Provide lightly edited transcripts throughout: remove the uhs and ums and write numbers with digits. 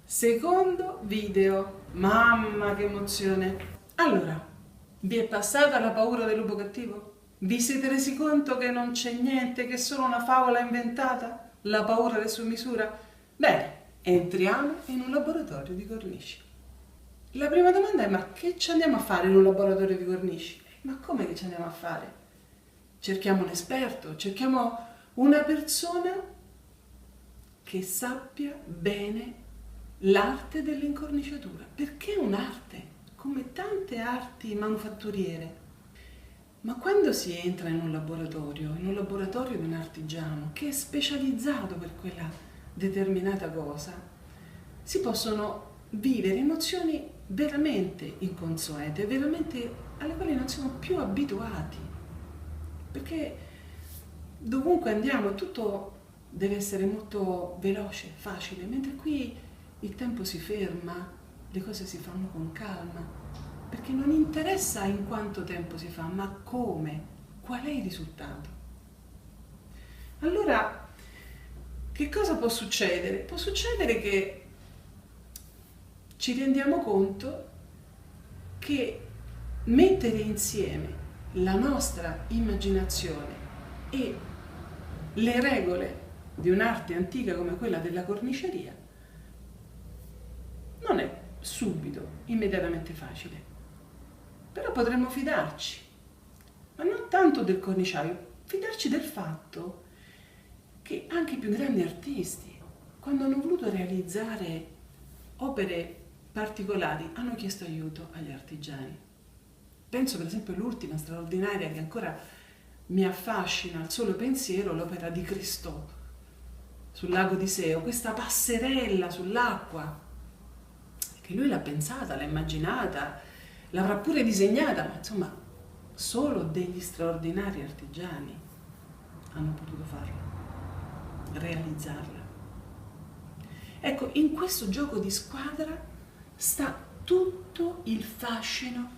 Secondo video, mamma che emozione! Allora, vi è passata la paura del lupo cattivo? Vi siete resi conto che non c'è niente, che è solo una favola inventata? La paura è su misura? Bene, entriamo in un laboratorio di cornici. La prima domanda è: ma che ci andiamo a fare in un laboratorio di cornici? Ma come che ci andiamo a fare? Cerchiamo un esperto, cerchiamo una persona che sappia bene l'arte dell'incorniciatura. Perché è un'arte, come tante arti manufatturiere. Ma quando si entra in un laboratorio di un artigiano che è specializzato per quella determinata cosa, si possono vivere emozioni veramente inconsuete, veramente alle quali non siamo più abituati. Perché dovunque andiamo tutto deve essere molto veloce, facile, mentre qui il tempo si ferma, le cose si fanno con calma, perché non interessa in quanto tempo si fa, ma come, qual è il risultato. Allora, che cosa può succedere? Può succedere che ci rendiamo conto che mettere insieme la nostra immaginazione e le regole di un'arte antica come quella della corniceria non è subito, immediatamente facile. Però potremmo fidarci, ma non tanto del corniciaio, fidarci del fatto che anche i più grandi artisti, quando hanno voluto realizzare opere particolari, hanno chiesto aiuto agli artigiani. Penso per esempio all'ultima straordinaria che ancora mi affascina al solo pensiero, l'opera di Christo sul lago di Seo, questa passerella sull'acqua, che lui l'ha pensata, l'ha immaginata, l'avrà pure disegnata, ma insomma solo degli straordinari artigiani hanno potuto farla, realizzarla. Ecco, in questo gioco di squadra sta tutto il fascino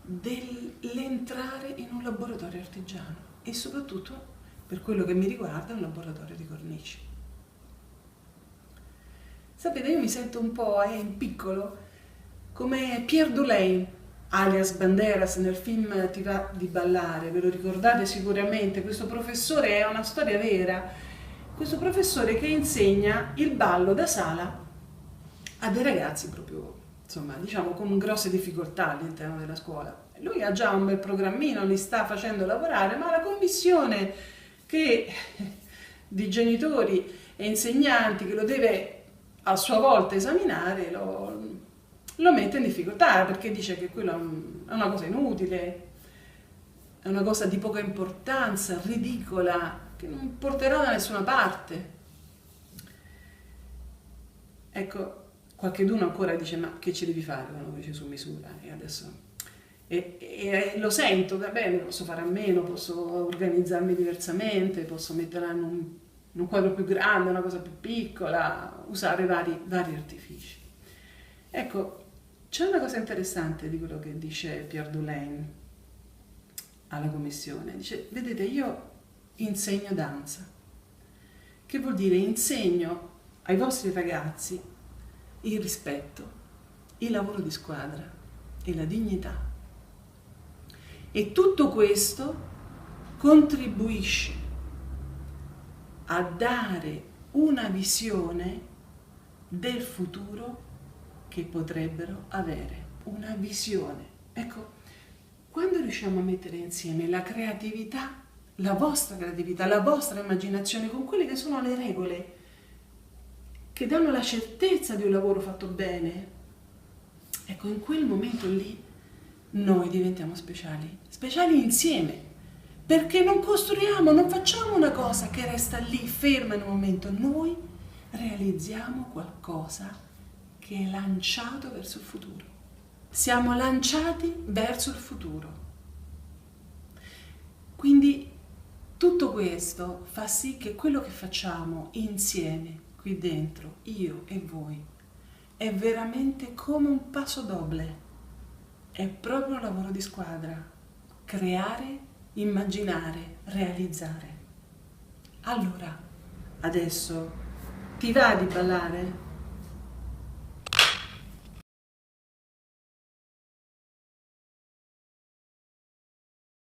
dell'entrare in un laboratorio artigiano e soprattutto, per quello che mi riguarda, un laboratorio di cornici. Sapete, io mi sento un po' in piccolo come Pierre Dulain, alias Banderas, nel film Ti va di ballare, ve lo ricordate sicuramente, questo professore è una storia vera, questo professore che insegna il ballo da sala a dei ragazzi proprio, insomma, diciamo con grosse difficoltà all'interno della scuola. Lui ha già un bel programmino, li sta facendo lavorare, ma la commissione di genitori e insegnanti che lo deve a sua volta esaminare lo mette in difficoltà perché dice che quello è una cosa inutile, è una cosa di poca importanza, ridicola, che non porterà da nessuna parte. Ecco, qualcheduno ancora dice: ma che ci devi fare quando dice su misura? E adesso e lo sento, va bene, posso fare a meno, posso organizzarmi diversamente, posso metterla in un quadro più grande, una cosa più piccola, usare vari artifici. Ecco, c'è una cosa interessante di quello che dice Pierre Dulain alla commissione. Dice: vedete, io insegno danza, che vuol dire insegno ai vostri ragazzi il rispetto, il lavoro di squadra e la dignità. E tutto questo contribuisce a dare una visione del futuro che potrebbero avere, una visione. Ecco, quando riusciamo a mettere insieme la creatività, la vostra immaginazione con quelle che sono le regole che danno la certezza di un lavoro fatto bene, ecco, in quel momento lì noi diventiamo speciali insieme. Perché non costruiamo, non facciamo una cosa che resta lì ferma in un momento, noi realizziamo qualcosa che è lanciato verso il futuro. Siamo lanciati verso il futuro. Quindi tutto questo fa sì che quello che facciamo insieme, qui dentro, io e voi, è veramente come un passo doble. È proprio un lavoro di squadra. Creare, immaginare, realizzare. Allora, adesso ti va di ballare?